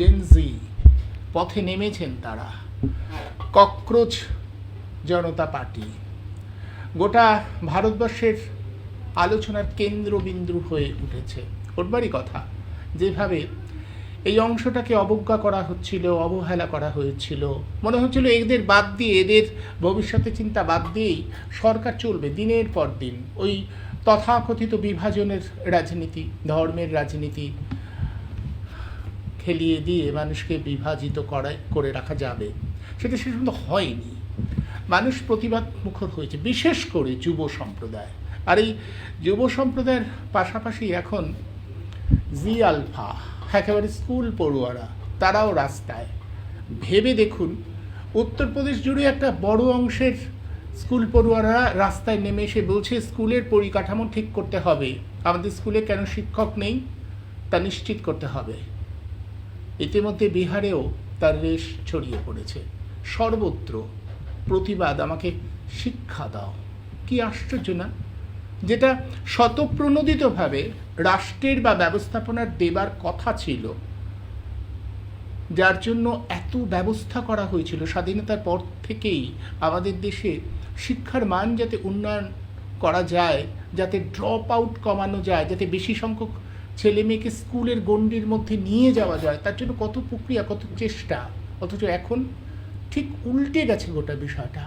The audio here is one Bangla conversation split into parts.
জেনজি পথে নেমেছেন, তারা ককরোচ জনতা পার্টি গোটা ভারতবর্ষের আলোচনার কেন্দ্রবিন্দু হয়ে উঠেছে। ওরবারই কথা, যেভাবে এই অংশটাকে অবজ্ঞা করা হচ্ছিল, অবহেলা করা হয়েছিল, মনে হচ্ছিল এদের বাদ দিয়ে, এদের ভবিষ্যতে চিন্তা বাদ দিয়েই সরকার চলবে দিনের পর দিন। ওই তথাকথিত বিভাজনের রাজনীতি, ধর্মের রাজনীতি খেলিয়ে দিয়ে মানুষকে বিভাজিত করে রাখা যাবে, সেটা শেষ পর্যন্ত হয়নি। মানুষ প্রতিবাদ মুখর হয়েছে, বিশেষ করে যুব সম্প্রদায়। আর এই যুব সম্প্রদায়ের পাশাপাশি এখন জি আলফা, একেবারে স্কুল পড়ুয়ারা, তারাও রাস্তায়। ভেবে দেখুন, উত্তরপ্রদেশ জুড়ে একটা বড় অংশের স্কুল পড়ুয়ারা রাস্তায় নেমে এসে বলছে স্কুলের পরিকাঠামো ঠিক করতে হবে, আমাদের স্কুলে কেন শিক্ষক নেই তা নিশ্চিত করতে হবে। ইতিমধ্যে বিহারেও তার রেশ ছড়িয়ে পড়েছে। সর্বত্র প্রতিবাদ, আমাকে শিক্ষা দাও। কি আশ্চর্য না, যেটা স্বতঃপ্রণোদিতভাবে রাষ্ট্রের বা ব্যবস্থাপনার দেবার কথা ছিল, যার জন্য এত ব্যবস্থা করা হয়েছিল স্বাধীনতার পর থেকেই আমাদের দেশে শিক্ষার মান যাতে উন্নয়ন করা যায়, যাতে ড্রপ আউট কমানো যায়, যাতে বেশি সংখ্যক ছেলে মেয়েকে স্কুলের গণ্ডির মধ্যে নিয়ে যাওয়া যায়, তার জন্য কত প্রক্রিয়া, কত চেষ্টা। অথচ এখন ঠিক উল্টে গেছে গোটা বিষয়টা।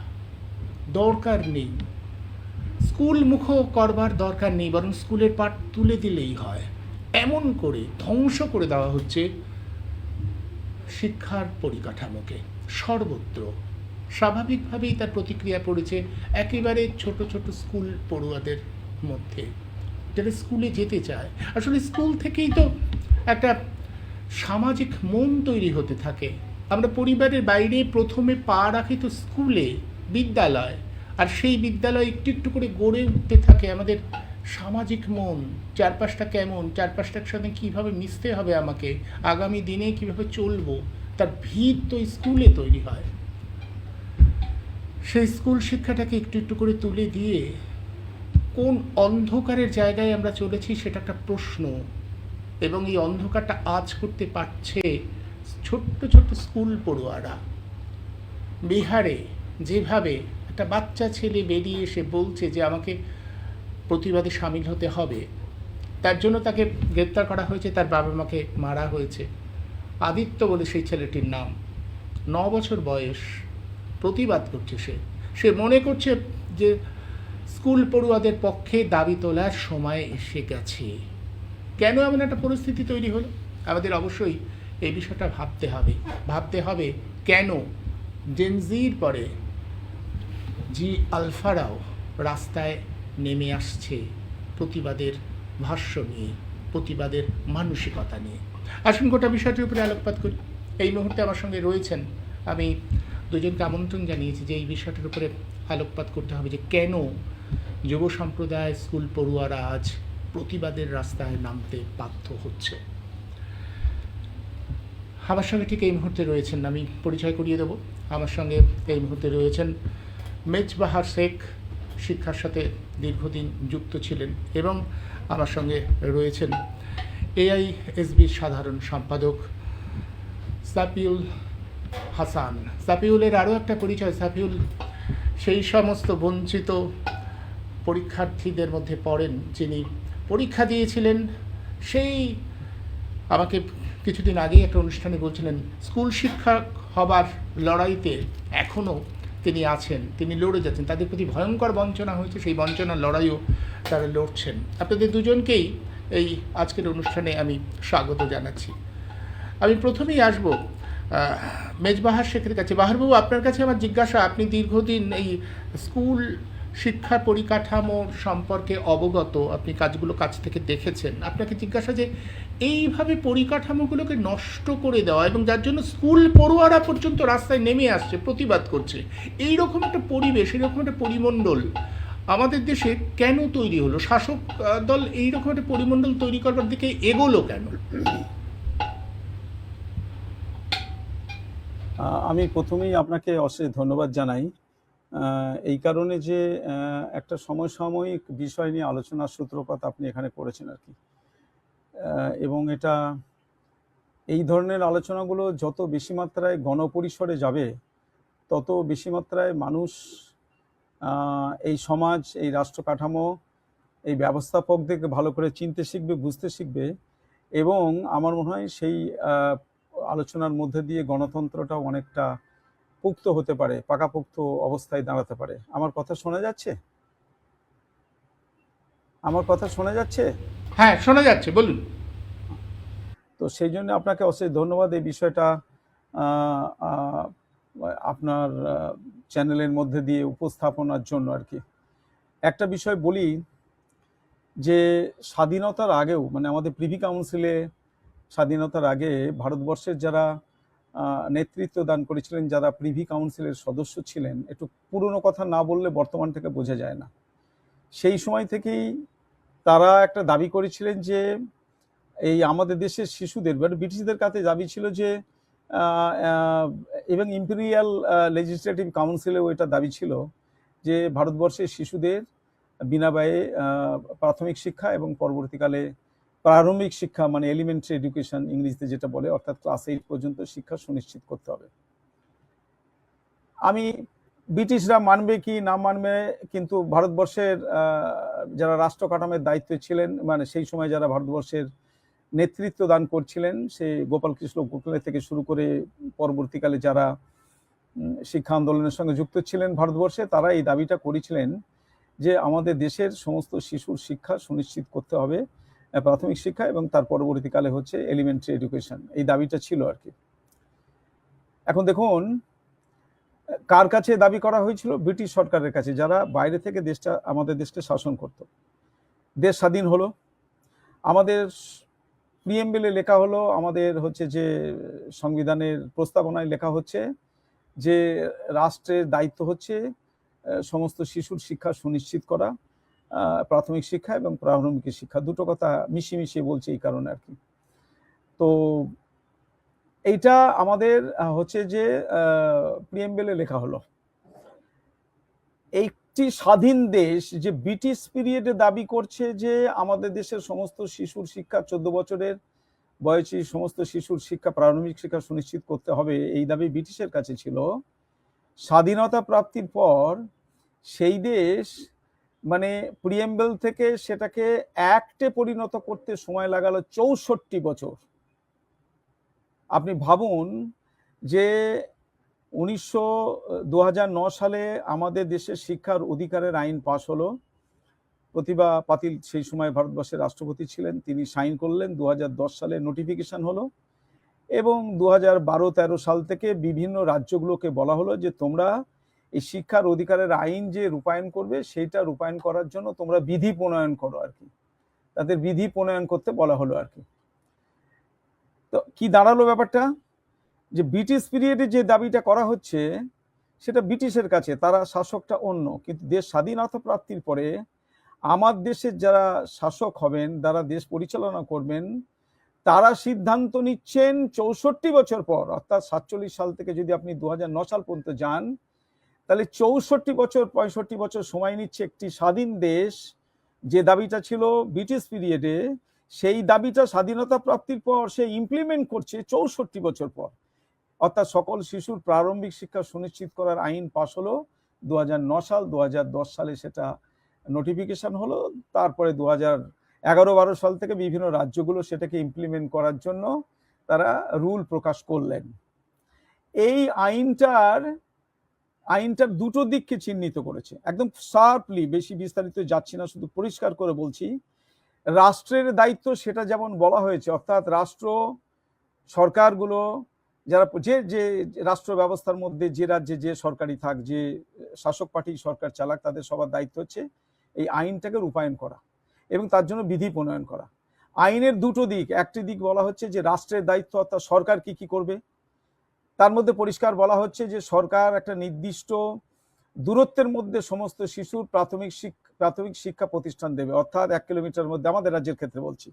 দরকার নেই স্কুল মুখ করবার, দরকার নেই, বরং স্কুলের পাঠ তুলে দিলেই হয়। এমন করে ধ্বংস করে দেওয়া হচ্ছে শিক্ষার পরিকাঠামোকে সর্বত্র। স্বাভাবিকভাবেই তার প্রতিক্রিয়া পড়েছে একেবারে ছোট ছোট স্কুল পড়ুয়াদের মধ্যে, যারা স্কুলে যেতে চায়। আসলে স্কুল থেকেই তো একটা সামাজিক মন তৈরি হতে থাকে। আমরা পরিবারের বাইরে প্রথমে পা রাখি তো স্কুলে, বিদ্যালয়, আর সেই বিদ্যালয় একটু একটু করে গড়ে উঠতে থাকে আমাদের সামাজিক মন। চারপাশটা কেমন, চারপাশটার সাথে কীভাবে মিশতে হবে আমাকে, আগামী দিনে কীভাবে চলবো, তার ভিত তো স্কুলে তৈরি হয়। সেই স্কুল শিক্ষাটাকে একটু একটু করে তুলে দিয়ে কোন অন্ধকারের জায়গায় আমরা চলেছি সেটা একটা প্রশ্ন। এবং এই অন্ধকারটা আজ করতে পারছে ছোট্ট ছোট্ট স্কুল পড়ুয়ারা। বিহারে যেভাবে একটা বাচ্চা ছেলে বেরিয়ে এসে বলছে যে আমাকে প্রতিবাদে সামিল হতে হবে, তার জন্য তাকে গ্রেপ্তার করা হয়েছে, তার বাবা মাকে মারা হয়েছে। আদিত্য বলে সেই ছেলেটির নাম, 9 বছর বয়স। প্রতিবাদ করছে সে মনে করছে যে স্কুল পড়ুয়াদের পক্ষে দাবি তোলার সময় এসে গেছে। কেন এমন একটা পরিস্থিতি তৈরি হলো? আমাদের অবশ্যই এই বিষয়টা ভাবতে হবে কেন জেনজির পরে জি আলফারাও রাস্তায় নেমে আসছে প্রতিবাদের ভাষ্য নিয়ে, প্রতিবাদের মানসিকতা নিয়ে। আসুন গোটা বিষয়টির উপরে আলোকপাত করি। এই মুহূর্তে আমার সঙ্গে রয়েছেন, আমি দুজনকে আমন্ত্রণ জানিয়েছি যে এই বিষয়টার উপরে আলোকপাত করতে হবে যে কেন যুব সম্প্রদায়, স্কুল পড়ুয়ারা আজ প্রতিবাদের রাস্তায় নামতে বাধ্য হচ্ছে। আমার সঙ্গে ঠিক এই মুহূর্তে রয়েছেন, আমি পরিচয় করিয়ে দেব। আমার সঙ্গে এই মুহূর্তে রয়েছেন মেজবাহার শেখ, শিক্ষার সাথে দীর্ঘদিন যুক্ত ছিলেন, এবং আমার সঙ্গে রয়েছেন এআইএসবির সাধারণ সম্পাদক সাপিউল হাসান। সাপিউলের আরও একটা পরিচয়, সাপিউল সেই সমস্ত বঞ্চিত পরীক্ষার্থীদের মধ্যে পড়েন যিনি পরীক্ষা দিয়েছিলেন। সেই আমাকে কিছুদিন আগেই একটা অনুষ্ঠানে বলছিলেন স্কুল শিক্ষক হবার লড়াইতে এখনও তিনি আছেন, তিনি লড়ে যাচ্ছেন। তাদের প্রতি ভয়ঙ্কর বঞ্চনা হয়েছে, সেই বঞ্চনার লড়াইও তারা লড়ছেন। আপনাদের দুজনকেই এই আজকের অনুষ্ঠানে আমি স্বাগত জানাচ্ছি। আমি প্রথমেই আসব মেজবাহার শেখের কাছে। বাহারবাবু, আপনার কাছে আমার জিজ্ঞাসা, আপনি দীর্ঘদিন এই স্কুল শিক্ষা পরিকাঠামো সম্পর্কে অবগত, আপনি কাজগুলো কাছ থেকে দেখেছেন। আপনাকে জিজ্ঞাসা যে এইভাবে পরিকাঠামোগুলোকে নষ্ট করে দেওয়া এবং যার জন্য স্কুল পড়ুয়ারা পর্যন্ত রাস্তায় নেমে আসছে, প্রতিবাদ করছে, এইরকম একটা পরিবেশ, এইরকম একটা পরিমণ্ডল আমাদের দেশে কেন তৈরি হলো? শাসক দল এইরকম একটা পরিমণ্ডল তৈরি করবার দিকে এগোলো কেন? আমি প্রথমেই আপনাকে অশেষ ধন্যবাদ জানাই, এই কারণে যে একটা সমসাময়িক বিষয় নিয়ে আলোচনার সূত্রপাত আপনি এখানে করেছেন আর কি, এবং এটা এই ধরনের আলোচনাগুলো যত বেশি মাত্রায় গণপরিসরে যাবে, তত বেশি মাত্রায় মানুষ এই সমাজ, এই রাষ্ট্র কাঠামো, এই ব্যবস্থাপকদেরকে ভালো করে চিনতে শিখবে, বুঝতে শিখবে, এবং আমার মনে হয় সেই আলোচনার মধ্যে দিয়ে গণতন্ত্রটাও অনেকটা পুক্ত হতে পারে, পাকাপোক্ত অবস্থায় দাঁড়াতে পারে। আমার কথা শোনা যাচ্ছে? আমার কথা শোনা যাচ্ছে? হ্যাঁ, শোনা যাচ্ছে, বলুন। তো সেই জন্য আপনাকে অশেষ ধন্যবাদ এই বিষয়টা আপনার চ্যানেলের মধ্যে দিয়ে উপস্থাপনার জন্য আর কি। একটা বিষয় বলি যে স্বাধীনতার আগেও, মানে আমাদের প্রিভি কাউন্সিলে স্বাধীনতার আগে ভারতবর্ষের যারা নেতৃত্ব দান করেছিলেন, যারা প্রিভি কাউন্সিলের সদস্য ছিলেন, একটু পুরনো কথা না বললে বর্তমান থেকে বোঝা যায় না, সেই সময় থেকেই তারা একটা দাবি করেছিলেন যে এই আমাদের দেশের শিশুদের, ব্রিটিশদের কাছে দাবি ছিল যে, এবং ইম্পেরিয়াল লেজিসলেটিভ কাউন্সিলেও এটা দাবি ছিল যে ভারতবর্ষের শিশুদের বিনা ব্যয়ে প্রাথমিক শিক্ষা এবং পরবর্তীকালে প্রারম্ভিক শিক্ষা, মানে এলিমেন্টারি এডুকেশন ইংরেজিতে যেটা বলে, অর্থাৎ ক্লাস 8 পর্যন্ত শিক্ষা সুনিশ্চিত করতে হবে। আমি ব্রিটিশরা মানবে কি না মানবে, কিন্তু ভারতবর্ষের যারা রাষ্ট্র কাঠামোর দায়িত্বে ছিলেন, মানে সেই সময় যারা ভারতবর্ষের নেতৃত্ব দান করছিলেন, সে গোপাল কৃষ্ণ গোখলে থেকে শুরু করে পরবর্তীকালে যারা শিক্ষা আন্দোলনের সঙ্গে যুক্ত ছিলেন ভারতবর্ষে, তারা এই দাবিটা করেছিলেন যে আমাদের দেশের সমস্ত শিশুর শিক্ষা সুনিশ্চিত করতে হবে, প্রাথমিক শিক্ষা এবং তার পরবর্তীকালে হচ্ছে এলিমেন্টারি এডুকেশন, এই দাবিটা ছিল আর কি। এখন দেখুন, কার কাছে দাবি করা হয়েছিল? ব্রিটিশ সরকারের কাছে, যারা বাইরে থেকে দেশটা, আমাদের দেশকে শাসন করত। দেশ স্বাধীন হলো, আমাদের প্রিএমবেলে লেখা হলো, আমাদের হচ্ছে যে সংবিধানের প্রস্তাবনায় লেখা হচ্ছে যে রাষ্ট্রের দায়িত্ব হচ্ছে সমস্ত শিশুর শিক্ষা সুনিশ্চিত করা, প্রাথমিক শিক্ষা এবং প্রারম্ভিক শিক্ষা, দুটো কথা মিশিয়ে বলছে এই কারণে আর কি। তো এইটা আমাদের হচ্ছে যে প্রিএমবেলে লেখা হলো। একটি স্বাধীন দেশ যে ব্রিটিশ পিরিয়ডে দাবি করছে যে আমাদের দেশের সমস্ত শিশুর শিক্ষা, 14 বছরের বয়সী সমস্ত শিশুর শিক্ষা, প্রারম্ভিক শিক্ষা সুনিশ্চিত করতে হবে, এই দাবি ব্রিটিশের কাছে ছিল। স্বাধীনতা প্রাপ্তির পর সেই দেশ, মানে প্রিএমবেল থেকে সেটাকে অ্যাক্টে পরিণত করতে সময় লাগালো 64 বছর। আপনি ভাবুন যে 2009 সালে আমাদের দেশের শিক্ষার অধিকারের আইন পাশ হলো। প্রতিভা পাতিল সেই সময় ভারতবর্ষের রাষ্ট্রপতি ছিলেন, তিনি সাইন করলেন। 2010 সালে নোটিফিকেশন হলো এবং 2012-13 সাল থেকে বিভিন্ন রাজ্যগুলোকে বলা হলো যে তোমরা এই শিক্ষার অধিকারের আইন যে রূপায়ণ করবে, সেইটা রূপায়ণ করার জন্য তোমরা বিধি প্রণয়ন করো আর কি। তাদের বিধি প্রণয়ন করতে বলা হলো আর কি। তো কি দাঁড়ালো ব্যাপারটা, যে ব্রিটিশ পিরিয়ডে যে দাবিটা করা হচ্ছে সেটা ব্রিটিশের কাছে, তারা শাসকটা অন্য, কিন্তু দেশ স্বাধীনতা প্রাপ্তির পরে আমার দেশের যারা শাসক হবেন, যারা দেশ পরিচালনা করবেন, তারা সিদ্ধান্ত নিচ্ছেন 64 বছর পর, অর্থাৎ 47 সাল থেকে যদি আপনি 2009 সাল পর্যন্ত যান, তাহলে 64 বছর 65 বছর সময় নিচ্ছে একটি স্বাধীন দেশ যে দাবিটা ছিল ব্রিটিশ পিরিয়ডে, সেই দাবিটা স্বাধীনতা প্রাপ্তির পর সে ইমপ্লিমেন্ট করছে 64 বছর পর। অর্থাৎ সকল শিশুর প্রারম্ভিক শিক্ষা সুনিশ্চিত করার আইন পাশ হলো 2009 সাল, 2010 সালে সেটা নোটিফিকেশন হলো, তারপরে 2011-12 সাল থেকে বিভিন্ন রাজ্যগুলো সেটাকে ইমপ্লিমেন্ট করার জন্য তারা রুল প্রকাশ করলেন। এই আইনটার দুটো দিককে চিহ্নিত করেছে একদম শার্পলি, বেশি বিস্তারিত যাচ্ছি না, শুধু পরিষ্কার করে বলছি। রাষ্ট্রের দায়িত্ব সেটা যেমন বলা হয়েছে, অর্থাৎ রাষ্ট্র সরকারগুলো যারা যে রাষ্ট্র ব্যবস্থার মধ্যে যে রাজ্যে যে সরকারি থাক, যে শাসক পার্টি সরকার চালাক, তাদের সবার দায়িত্ব হচ্ছে এই আইনটাকে রূপায়ণ করা এবং তার জন্য বিধি প্রণয়ন করা। আইনের দুটো দিক, একটি দিক বলা হচ্ছে যে রাষ্ট্রের দায়িত্ব, অর্থাৎ সরকার কি কি করবে, তার মধ্যে পরিষ্কার বলা হচ্ছে যে সরকার একটা নির্দিষ্ট দূরত্বের মধ্যে সমস্ত শিশুর প্রাথমিক শিক্ষা প্রতিষ্ঠান দেবে, অর্থাৎ 1 কিলোমিটার মধ্যে। আমাদের রাজ্যের ক্ষেত্রে বলছি,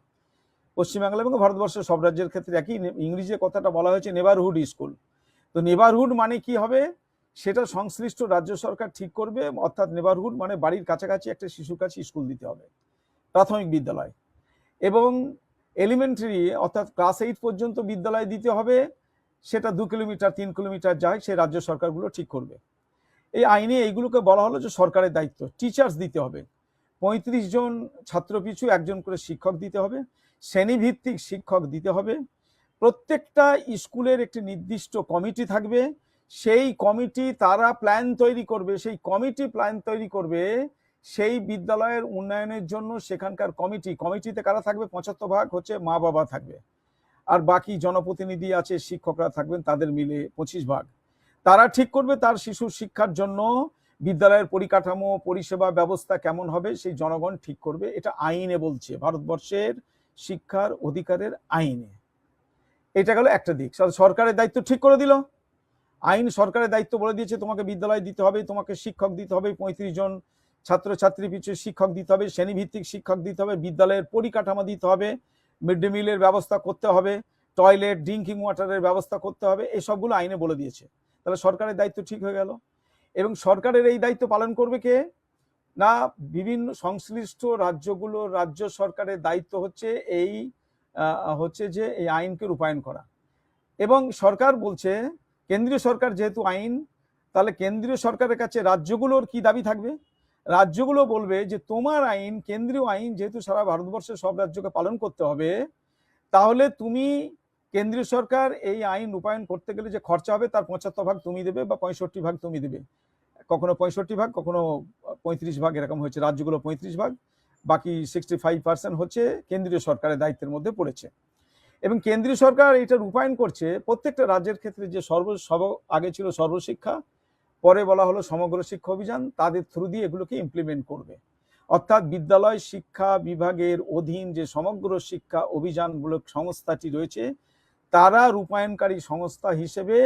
পশ্চিমবাংলা এবং ভারতবর্ষের সব রাজ্যের ক্ষেত্রে একই, ইংরেজি কথাটা বলা হয়েছে নেবারহুড স্কুল। তো নেবারহুড মানে কি হবে সেটা সংশ্লিষ্ট রাজ্য সরকার ঠিক করবে, অর্থাৎ নেবারহুড মানে বাড়ির কাছাকাছি একটা শিশুর কাছে স্কুল দিতে হবে, প্রাথমিক বিদ্যালয়। এবং এলিমেন্টারি অর্থাৎ ক্লাস 8 পর্যন্ত বিদ্যালয় দিতে হবে, সেটা 2 কিলোমিটার 3 কিলোমিটার যায়, সে রাজ্য সরকারগুলো ঠিক করবে। এই আইনে এইগুলোকে বলা হলো যে সরকারের দায়িত্ব। টিচার্স দিতে হবে, 35 জন ছাত্র পিছু একজন করে শিক্ষক দিতে হবে, শ্রেণীভিত্তিক শিক্ষক দিতে হবে, প্রত্যেকটা স্কুলের একটি নির্দিষ্ট কমিটি থাকবে, সেই কমিটি তারা প্ল্যান তৈরি করবে, সেই কমিটি প্ল্যান তৈরি করবে সেই বিদ্যালয়ের উন্নয়নের জন্য। সেখানকার কমিটিতে কারা থাকবে? 75% হচ্ছে মা বাবা থাকবে, আর বাকি জনপ্রতিনিধি আছে, শিক্ষকরা থাকবেন, তাদের মিলে 25%। তারা ঠিক করবে তার শিশুর শিক্ষার জন্য বিদ্যালয়ের পরিকাঠামো পরিষেবা ব্যবস্থা কেমন হবে, সেই জনগণ ঠিক করবে। এটা আইনে বলছে, ভারতবর্ষের শিক্ষার অধিকারের আইনে। এটা গেল একটা দিক। সরকারের দায়িত্ব ঠিক করে দিল, আইন সরকারের দায়িত্ব বলে দিয়েছে, তোমাকে বিদ্যালয় দিতে হবে, তোমাকে শিক্ষক দিতে হবে, 35 জন ছাত্রছাত্রী পিছু শিক্ষক দিতে হবে, শ্রেণীভিত্তিক শিক্ষক দিতে হবে, বিদ্যালয়ের পরিকাঠামো দিতে হবে, মিড ডে মিলের ব্যবস্থা করতে হবে, টয়লেট ড্রিঙ্কিং ওয়াটারের ব্যবস্থা করতে হবে, এই সবগুলো আইনে বলে দিয়েছে। তাহলে সরকারের দায়িত্ব ঠিক হয়ে গেল। এবং সরকারের এই দায়িত্ব পালন করবে কে? না, বিভিন্ন সংশ্লিষ্ট রাজ্যগুলোর রাজ্য সরকারের দায়িত্ব হচ্ছে যে এই আইনকে রূপায়ণ করা। এবং সরকার বলছে, কেন্দ্রীয় সরকার যেহেতু আইন, তাহলে কেন্দ্রীয় সরকারের কাছে রাজ্যগুলোর কি দাবি থাকবে? রাজ্যগুলো বলবে যে তোমার আইন, কেন্দ্রীয় আইন যেহেতু সারা ভারতবর্ষের সব রাজ্যকে পালন করতে হবে, তাহলে তুমি কেন্দ্রীয় সরকার এই আইন রূপায়ণ করতে গেলে যে খরচা হবে তার 75% তুমি দেবে বা 65% তুমি দেবে। কখনো 65%, কখনো 35%, এরকম হয়েছে। রাজ্যগুলো 35%, বাকি 65% হচ্ছে কেন্দ্রীয় সরকারের দায়িত্বের মধ্যে পড়েছে। এবং কেন্দ্রীয় সরকার এটা রূপায়ণ করছে প্রত্যেকটা রাজ্যের ক্ষেত্রে। যে আগে ছিল সর্বশিক্ষা, পরে বলা হলো সমগ্র শিক্ষা অভিযান, তাদের থ্রু দিয়ে এগুলোকে ইমপ্লিমেন্ট করবে। অর্থাৎ বিদ্যালয় শিক্ষা বিভাগের অধীন যে সমগ্র শিক্ষা অভিযানমূলক সংস্থাটি রয়েছে, তারা রূপায়ণকারী সংস্থা হিসেবে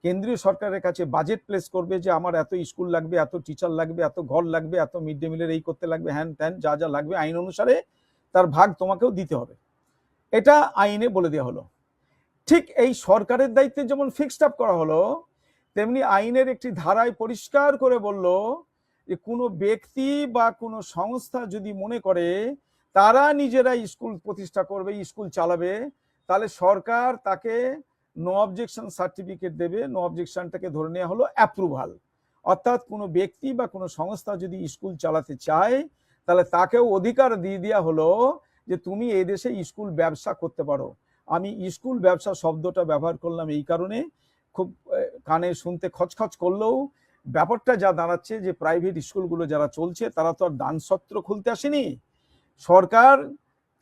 কেন্দ্রীয় সরকারের কাছে বাজেট প্লেস করবে যে আমার এত স্কুল লাগবে, এত টিচার লাগবে, এত ঘর লাগবে, এত মিড ডে মিলের এই করতে লাগবে, হ্যান ত্যান যা যা লাগবে আইন অনুসারে তার ভাগ তোমাকেও দিতে হবে। এটা আইনে বলে দেওয়া হলো। ঠিক এই সরকারের দায়িত্বে যেমন ফিক্সড আপ করা হলো, তেমনি আইনের একটি ধারায় পরিষ্কার করে বলল যে কোনো ব্যক্তি বা কোনো সংস্থা যদি মনে করে তারা নিজেরা স্কুল প্রতিষ্ঠা করবে, স্কুল চালাবে, তাহলে সরকার তাকে নো অবজেকশন সার্টিফিকেট দেবে। নো অবজেকশনটাকে ধরে নেওয়া হলো অ্যাপ্রুভাল। অর্থাৎ কোনো ব্যক্তি বা কোনো সংস্থা যদি স্কুল চালাতে চায়, তাহলে তাকেও অধিকার দিয়ে দেওয়া হলো যে তুমি এই দেশে স্কুল ব্যবসা করতে পারো। আমি স্কুল ব্যবসা শব্দটা ব্যবহার করলাম এই কারণে, খুব কানে শুনতে খচখচ করলেও ব্যাপারটা যা দাঁড়াচ্ছে যে প্রাইভেট স্কুলগুলো যারা চলছে তারা তো আর দানসত্র খুলতে আসেনি। সরকার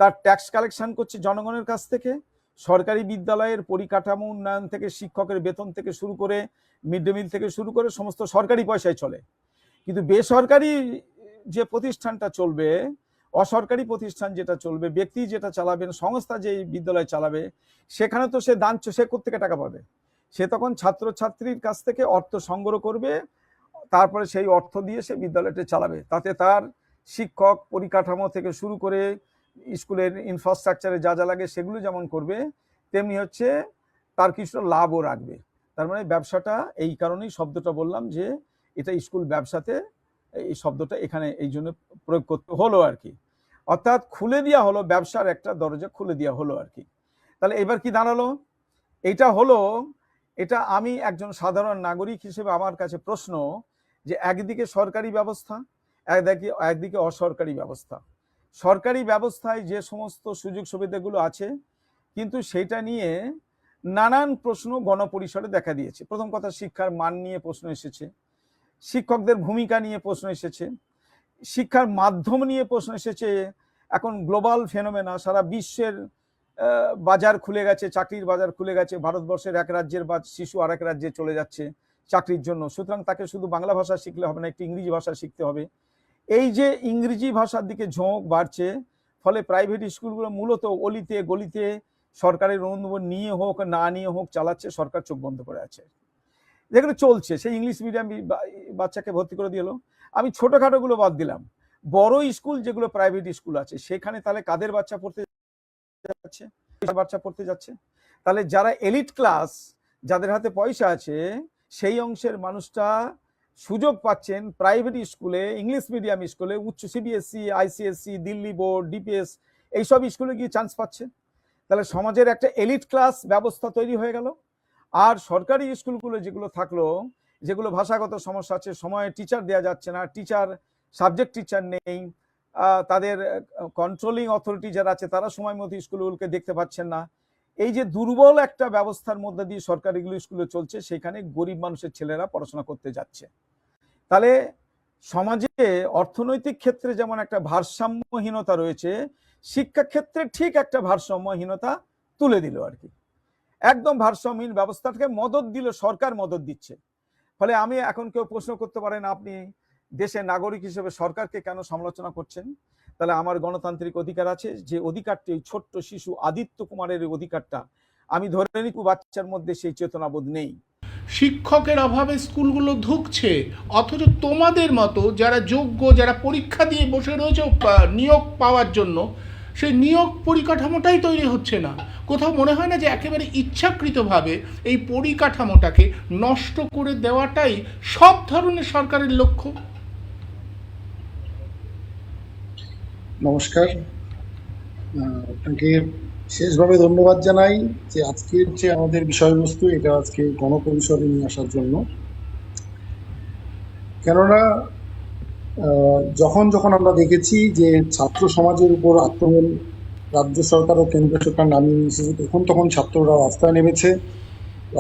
তার ট্যাক্স কালেকশন করছে জনগণের কাছ থেকে। সরকারি বিদ্যালয়ের পরিকাঠামো উন্নয়ন থেকে, শিক্ষকের বেতন থেকে শুরু করে, মিড ডে মিল থেকে শুরু করে সমস্ত সরকারি পয়সায় চলে। কিন্তু বেসরকারি যে প্রতিষ্ঠানটা চলবে, অসরকারি প্রতিষ্ঠান যেটা চলবে, ব্যক্তি যেটা চালাবেন, সংস্থা যে বিদ্যালয় চালাবে, সেখানে তো সে সে কোত্থেকে টাকা পাবে? সে তখন ছাত্রছাত্রীর কাছ থেকে অর্থ সংগ্রহ করবে, তারপরে সেই অর্থ দিয়ে সে বিদ্যালয়টা চালাবে। তাতে তার শিক্ষক পরিকাঠামো থেকে শুরু করে স্কুলের ইনফ্রাস্ট্রাকচারে যা যা লাগে সেগুলো যেমন করবে, তেমনি হচ্ছে তার কিছু লাভও রাখবে। তার মানে ব্যবসাটা, এই কারণেই শব্দটা বললাম যে এটা স্কুল ব্যবসাতে, এই শব্দটা এখানে এই জন্য প্রয়োগ করতে হলো আর কি। অর্থাৎ খুলে দেওয়া হলো, ব্যবসার একটা দরজা খুলে দেওয়া হলো আর কি। তাহলে এবার কি দাঁড়ালো? এটা আমি একজন সাধারণ নাগরিক হিসেবে আমার কাছে প্রশ্ন যে একদিকে সরকারি ব্যবস্থা, একদিকে অসরকারি ব্যবস্থা। সরকারি ব্যবস্থায় যে সমস্ত সুযোগ সুবিধাগুলো আছে, কিন্তু সেটা নিয়ে নানান প্রশ্ন গণপরিসরে দেখা দিয়েছে। প্রথম কথা, শিক্ষার মান নিয়ে প্রশ্ন এসেছে, শিক্ষকদের ভূমিকা নিয়ে প্রশ্ন এসেছে, শিক্ষার মাধ্যম নিয়ে প্রশ্ন এসেছে। এখন গ্লোবাল ফেনোমেনা, সারা বিশ্বের বাজার খুলে গেছে, চাকরির বাজার খুলে গেছে। ভারতবর্ষের এক রাজ্যের বা শিশু আরেক রাজ্যে চলে যাচ্ছে চাকরির জন্য, সুতরাং তাকে শুধু বাংলা ভাষা শিখলে হবে না, একটু ইংরেজি ভাষা শিখতে হবে। এই যে ইংরেজি ভাষার দিকে ঝোঁক বাড়ছে, ফলে প্রাইভেট স্কুলগুলো মূলত অলিতে গলিতে সরকারের অনুমোদন নিয়ে হোক না নিয়ে হোক চালাচ্ছে, সরকার চোখ বন্ধ করে আছে। যেগুলো চলছে, সেই ইংলিশ মিডিয়াম বাচ্চাকে ভর্তি করে দিল। আমি ছোটখাটোগুলো বাদ দিলাম, বড় স্কুল যেগুলো প্রাইভেট স্কুল আছে, সেখানে তাহলে কাদের বাচ্চা পড়তে যাচ্ছে? তাহলে যারা এলিট ক্লাস, যাদের হাতে পয়সা আছে, সেই অংশের মানুষটা সুযোগ পাচ্ছেন প্রাইভেট স্কুলে, ইংলিশ মিডিয়াম স্কুলে, উচ্চ CBSE, ICSE, Delhi board, DPS, এইসব স্কুলে গিয়ে চান্স পাচ্ছে। তাহলে সমাজের একটা এলিট ক্লাস ব্যবস্থা তৈরি হয়ে গেল। আর সরকারি স্কুলগুলো যেগুলো থাকলো, যেগুলো ভাষাগত সমস্যা আছে, সময়ে টিচার দেওয়া যাচ্ছে না, সাবজেক্ট টিচার নেই, তাদের কন্ট্রোলিং অথরিটি যারা আছে তারা সময় মতো স্কুলগুলোকে দেখতে পাচ্ছেন না। এই যে দুর্বল একটা ব্যবস্থার মধ্যে দিয়ে সরকারিগুলো স্কুলে চলছে, সেখানে গরিব মানুষের ছেলেরা পড়াশোনা করতে যাচ্ছে। তাহলে সমাজে অর্থনৈতিক ক্ষেত্রে যেমন একটা ভারসাম্যহীনতা রয়েছে, শিক্ষা ক্ষেত্রে ঠিক একটা ভারসাম্যহীনতা তুলে দিল আর কি। একদম ভারসাম্যহীন ব্যবস্থাটাকে মদত দিল, সরকার মদত দিচ্ছে। ফলে আমি এখন কেউ প্রশ্ন করতে পারেন, আপনি দেশের নাগরিক হিসেবে সরকারকে কেন সমালোচনা করছেন? তাহলে আমার গণতান্ত্রিক অধিকার আছে, যে অধিকারটি ওই ছোট্ট শিশু আদিত্য কুমারের অধিকারটা আমি ধরে নিই বাচ্চার মধ্যে সেই চেতনাবোধ নেই। শিক্ষকের অভাবে স্কুলগুলো ধুঁকছে, অথচ তোমাদের মতো যারা যোগ্য, যারা পরীক্ষা দিয়ে বসে রয়েছে নিয়োগ পাওয়ার জন্য, সেই নিয়োগ পরিকাঠামোটাই তৈরি হচ্ছে না। কোথাও মনে হয় না যে একেবারে ইচ্ছাকৃতভাবে এই পরিকাঠামোটাকে নষ্ট করে দেওয়াটাই সব ধরনের সরকারের লক্ষ্য? নমস্কার, আপনাকে শেষভাবে ধন্যবাদ জানাই যে আজকের যে আমাদের বিষয়বস্তু এটা আজকে গণপরিষদে নিয়ে আসার জন্য। কেননা যখন যখন আমরা দেখেছি যে ছাত্র সমাজের উপর আক্রমণ রাজ্য সরকার ও কেন্দ্র সরকার নামিয়ে নিয়েছে, তখন ছাত্ররা রাস্তায় নেমেছে।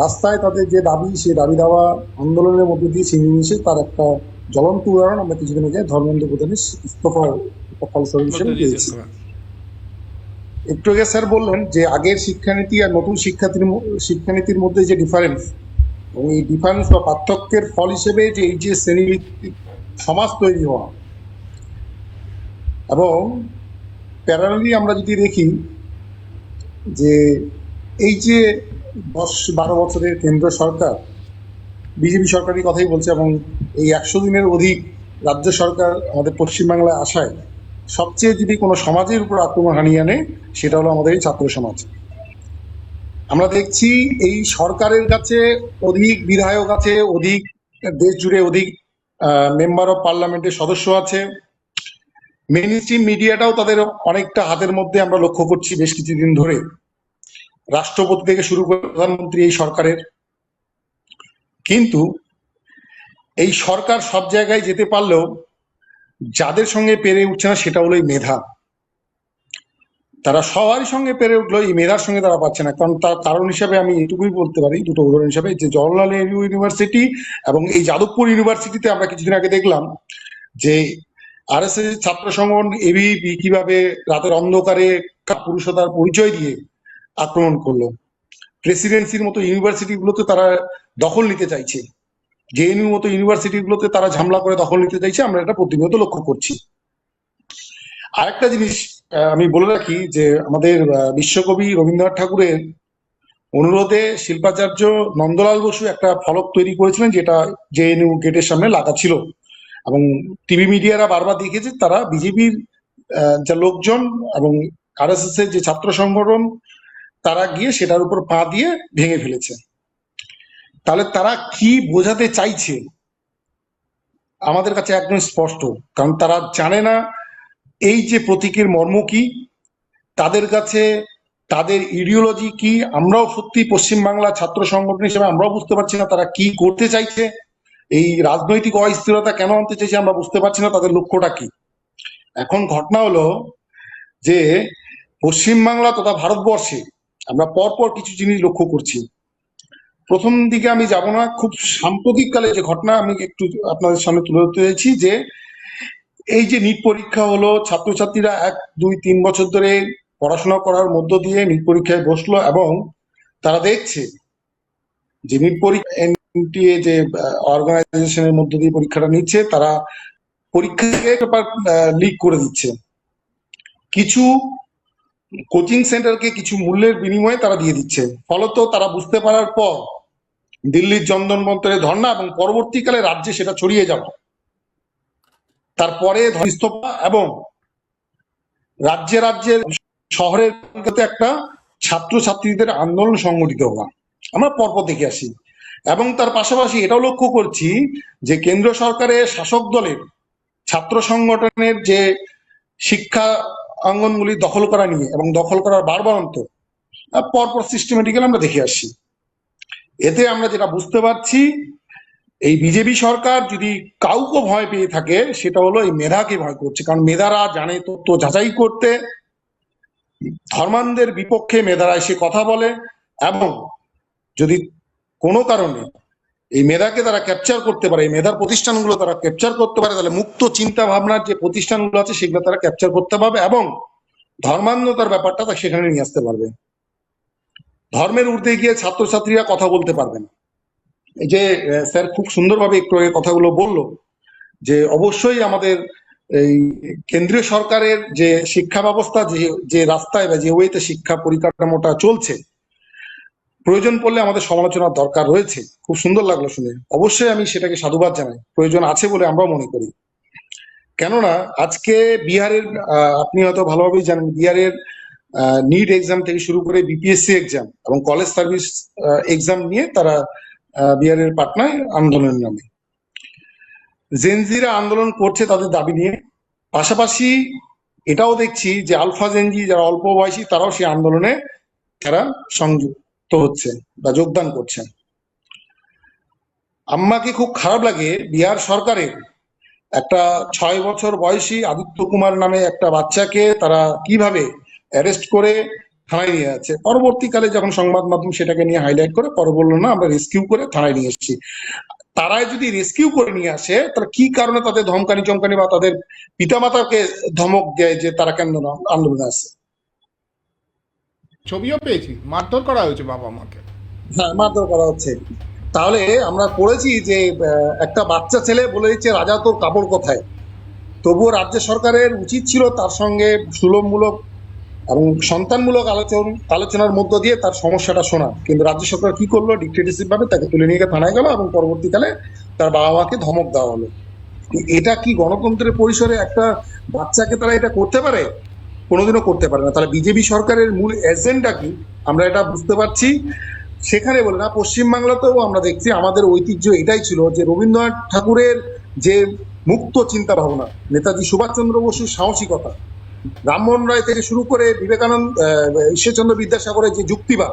রাস্তায় তাদের যে দাবি, সেই দাবি দাওয়া আন্দোলনের মধ্যে দিয়ে ছিনিয়ে নিয়েছে। তার একটা জ্বলন্ত উদাহরণ আমরা কিছুদিন আগে ধর্মেন্দ্র প্রধানের ইস্তফার ফলস্বরূপ হিসেবে পেয়েছি। একটু আগে স্যার বললেন যে আগের শিক্ষানীতি আর নতুন শিক্ষানীতির মধ্যে যে ডিফারেন্স, এবং এই ডিফারেন্স বা পার্থক্যের ফল হিসেবে যে এই যে শ্রেণীভিত্তিক সমাজ তৈরি হওয়া, এবং প্যারালালি আমরা যদি দেখি যে এই যে 10-12 বছরের কেন্দ্র সরকার বিজেপি সরকারের কথাই বলছে, এবং এই 100 দিনের অধিক রাজ্য সরকার আমাদের পশ্চিমবাংলায় আসায় সবচেয়ে যদি কোনো সমাজের উপর আক্রমণ হানিয়ে আনে, সেটা হলো আমাদের এই ছাত্র সমাজ। আমরা দেখছি এই সরকারের কাছে অধিক বিধায়ক আছে, অধিক দেশ জুড়ে অধিক মেম্বার অফ পার্লামেন্টের সদস্য আছে। মেইন স্ট্রিম মিডিয়াটাও তাদের অনেকটা হাতের মধ্যে আমরা লক্ষ্য করছি বেশ কিছুদিন ধরে, রাষ্ট্রপতি থেকে শুরু করে প্রধানমন্ত্রী এই সরকারের। কিন্তু এই সরকার সব জায়গায় যেতে পারলেও যাদের সঙ্গে পেরে উঠছে না সেটা হলো এই মেধা। তারা সবারই সঙ্গে পেরে উঠলো, এই মেধার সঙ্গে তারা পাচ্ছে না। কারণ তার কারণ হিসাবে আমি এটুকুই বলতে পারি, দুটো উদাহরণ হিসাবে, যে জওহরলাল নেহরু ইউনিভার্সিটি এবং এই যাদবপুর ইউনিভার্সিটিতে আমরা কিছুদিন আগে দেখলাম যে আরএসএস ছাত্র সংগঠন এবিভি কিভাবে রাতের অন্ধকারে কাপুরুষতার পরিচয় দিয়ে আক্রমণ করলো। প্রেসিডেন্সির মতো ইউনিভার্সিটিগুলোতে তারা দখল নিতে চাইছে, জেএনইউ মতো ইউনিভার্সিটিগুলোতে তারা ঝামেলা করে দখল নিতে চাইছে। আমরা এটা প্রতিনিয়ত লক্ষ্য করছি। আরেকটা জিনিস আমি বলে রাখি যে আমাদের বিশ্বকবি রবীন্দ্রনাথ ঠাকুরের অনুরোধে শিল্পাচার্য নন্দলাল বসু একটা ফলক তৈরি করেছিলেন, যেটা জেএনইউ গেটের সামনে লাগা ছিল, এবং টিভি মিডিয়ারা বারবার দেখিয়েছে তারা বিজেপির যা লোকজন এবং আরএসএস এর যে ছাত্র সংগঠন তারা গিয়ে সেটার উপর পা দিয়ে ভেঙে ফেলেছে। তাহলে তারা কি বোঝাতে চাইছে আমাদের কাছে একদম স্পষ্ট, কারণ তারা জানে না এই যে প্রতীকের মর্ম কি, তাদের কাছে তাদের ইডিওলজি কি। আমরাও সত্যি পশ্চিমবাংলা ছাত্র সংগঠন হিসেবে আমরাও বুঝতে পারছি না তারা কি করতে চাইছে, এই রাজনৈতিক অস্থিরতা কেন আনতে চাইছে আমরা বুঝতে পারছি না, তাদের লক্ষ্যটা কি। এখন ঘটনা হলো যে পশ্চিমবাংলা তথা ভারতবর্ষে আমরা পরপর কিছু জিনিস লক্ষ্য করছি। প্রথম দিকে আমি যাব না, খুব সাম্প্রতিক কালে যে ঘটনা আমি একটু আপনাদের সামনে তুলে ধরতে চাইছি, যে এই যে নিট পরীক্ষা হলো, ছাত্রছাত্রীরা 1-2-3 বছর ধরে পড়াশোনা করার মধ্য দিয়ে নিট পরীক্ষায় বসলো, এবং তারা দেখছে যে নিট পরীক্ষা এনটিএ যে অর্গানাইজেশনের মধ্য দিয়ে পরীক্ষাটা নিচ্ছে, তারা পরীক্ষাকে লিক করে দিচ্ছে। কিছু কোচিং সেন্টারকে কিছু মূল্যের বিনিময়ে তারা দিয়ে দিচ্ছে। ফলত তারা বুঝতে পারার পর দিল্লির জনধন মন্ত্রে ধর্ণা, এবং পরবর্তীকালে রাজ্যে সেটা ছড়িয়ে যাওয়া, তারপরে ইস্তফা, এবং রাজ্যে রাজ্যে শহরের একটা ছাত্রছাত্রীদের আন্দোলন সংগঠিত হওয়া আমরা পরপর দেখে আসি। এবং তার পাশাপাশি এটাও লক্ষ্য করছি যে কেন্দ্র সরকারের শাসক দলের ছাত্র সংগঠনের যে শিক্ষা অঙ্গনগুলি দখল করা নিয়ে এবং দখল করার বারবারন্ত, পরপর সিস্টেমেটিক্যালি আমরা দেখে আসছি। এতে আমরা যেটা বুঝতে পারছি, এই বিজেপি সরকার যদি কাউকে ভয় পেয়ে থাকে সেটা হলো এই মেধাকে ভয় করছে, কারণ মেধারা জানে তথ্য যাচাই করতে, ধর্মান্ধের বিপক্ষে মেধারা এসে কথা বলে, এবং যদি কোনো কারণে এই মেধাকে তারা ক্যাপচার করতে পারে, এই মেধার প্রতিষ্ঠানগুলো তারা ক্যাপচার করতে পারে, তাহলে মুক্ত চিন্তা ভাবনার যে প্রতিষ্ঠানগুলো আছে সেগুলো তারা ক্যাপচার করতে পারবে এবং ধর্মান্ধতার ব্যাপারটা তা সেখানে নিয়ে আসতে পারবে। ধর্মের ঊর্ধ্বে গিয়ে ছাত্রছাত্রীরা কথা বলতে পারবে না। এই যে স্যার খুব সুন্দরভাবে একটু আগে কথাগুলো বললো যে অবশ্যই আমাদের এই কেন্দ্রীয় সরকারের যে শিক্ষা ব্যবস্থা, যে রাস্তায় বা যে ওয়েতে শিক্ষা পরিকাঠামোটা চলছে, প্রয়োজন পড়লে আমাদের সমালোচনার দরকার রয়েছে। খুব সুন্দর লাগলো শুনে, অবশ্যই আমি সেটাকে সাধুবাদ জানাই, প্রয়োজন আছে বলে আমরাও মনে করি। কেননা আজকে বিহারের, আপনি হয়তো ভালোভাবেই জানেন, বিহারের নিট এক্সাম থেকে শুরু করে বিপিএসসি এক্সাম এবং কলেজ সার্ভিস এক্সাম নিয়ে তারা বিহারের পাটনায় আন্দোলনের নামে জেনজিরা আন্দোলন করছে তাদের দাবি নিয়ে। পাশাপাশি এটাও দেখছি যে আলফা জেনজি যারা অল্প বয়সী তারাও সেই আন্দোলনে তারা সংযুক্ত হচ্ছে বা যোগদান করছেন। আম্মাকে খুব খারাপ লাগে বিহার সরকারের একটা 6 বছর বয়সী আদিত্য কুমার নামে একটা বাচ্চাকে তারা কিভাবে অ্যারেস্ট করে থানায় নিয়ে যাচ্ছে। পরবর্তীকালে যখন সংবাদ মাধ্যম সেটাকে নিয়ে হাইলাইট করে, পরে বললো না আমরা রেস্কিউ করে থানায় নিয়ে এসেছি। তারাই যদি রেস্কিউ করে নিয়ে আসে তাহলে কি কারণে তাদের ধমকানি চমকানি বা তাদের পিতামাতাকে ধমক দেয় যে তারা কেন আন্দোলনে আসে? ছবিও পেয়েছি, মারধর করা হয়েছে বাবা মাকে। হ্যাঁ, মারধর করা হচ্ছে। তাহলে আমরা পড়েছি যে একটা বাচ্চা ছেলে বলে দিচ্ছে রাজা তোর কাপড় কোথায়। তবুও রাজ্য সরকারের উচিত ছিল তার সঙ্গে সুলভমূলক এবং সন্তানমূলক আলোচনার মধ্য দিয়ে তার সমস্যাটা শোনা, কিন্তু রাজ্য সরকার কি করলো, ডিক্টেটরশিপ ভাবে তাকে তুলে নিয়ে থানায় গেল এবং পরবর্তীকালে তার বাবা মাকে ধমক দেওয়া হলো। এটা কি গণতন্ত্রের পরিসরে একটা বাচ্চাকে তারা এটা করতে পারে? কোনোদিনও করতে পারে না। তাহলে বিজেপি সরকারের মূল এজেন্ডা কি আমরা এটা বুঝতে পারছি। সেখানে বলে না, পশ্চিমবাংলাতেও আমরা দেখছি আমাদের ঐতিহ্য এটাই ছিল যে রবীন্দ্রনাথ ঠাকুরের যে মুক্ত চিন্তা ভাবনা, নেতাজি সুভাষচন্দ্র বসুর সাহসিকতা, রামমোহন রায় থেকে শুরু করে বিবেকানন্দ, ঈশ্বরচন্দ্র বিদ্যাসাগরের যে যুক্তিবাদ,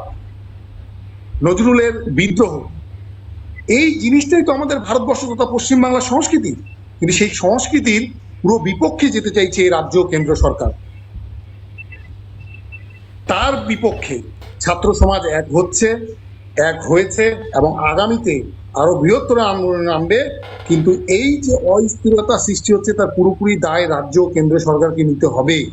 নজরুলের বিদ্রোহ, এই জিনিসটাই তো আমাদের ভারতবর্ষ তথা পশ্চিমবাংলার সংস্কৃতি। কিন্তু সেই সংস্কৃতির পুরো বিপক্ষে যেতে চাইছে এই রাজ্য কেন্দ্র সরকার। তার বিপক্ষে ছাত্র সমাজ এক হচ্ছে, এক হয়েছে এবং আগামীতে আরো বৃহত্তর আন্দোলনে নামবে। কিন্তু এই যে অস্থিরতা সৃষ্টি হচ্ছে তার পুরোপুরি দায় রাজ্য কেন্দ্র সরকারকে নিতে হবে।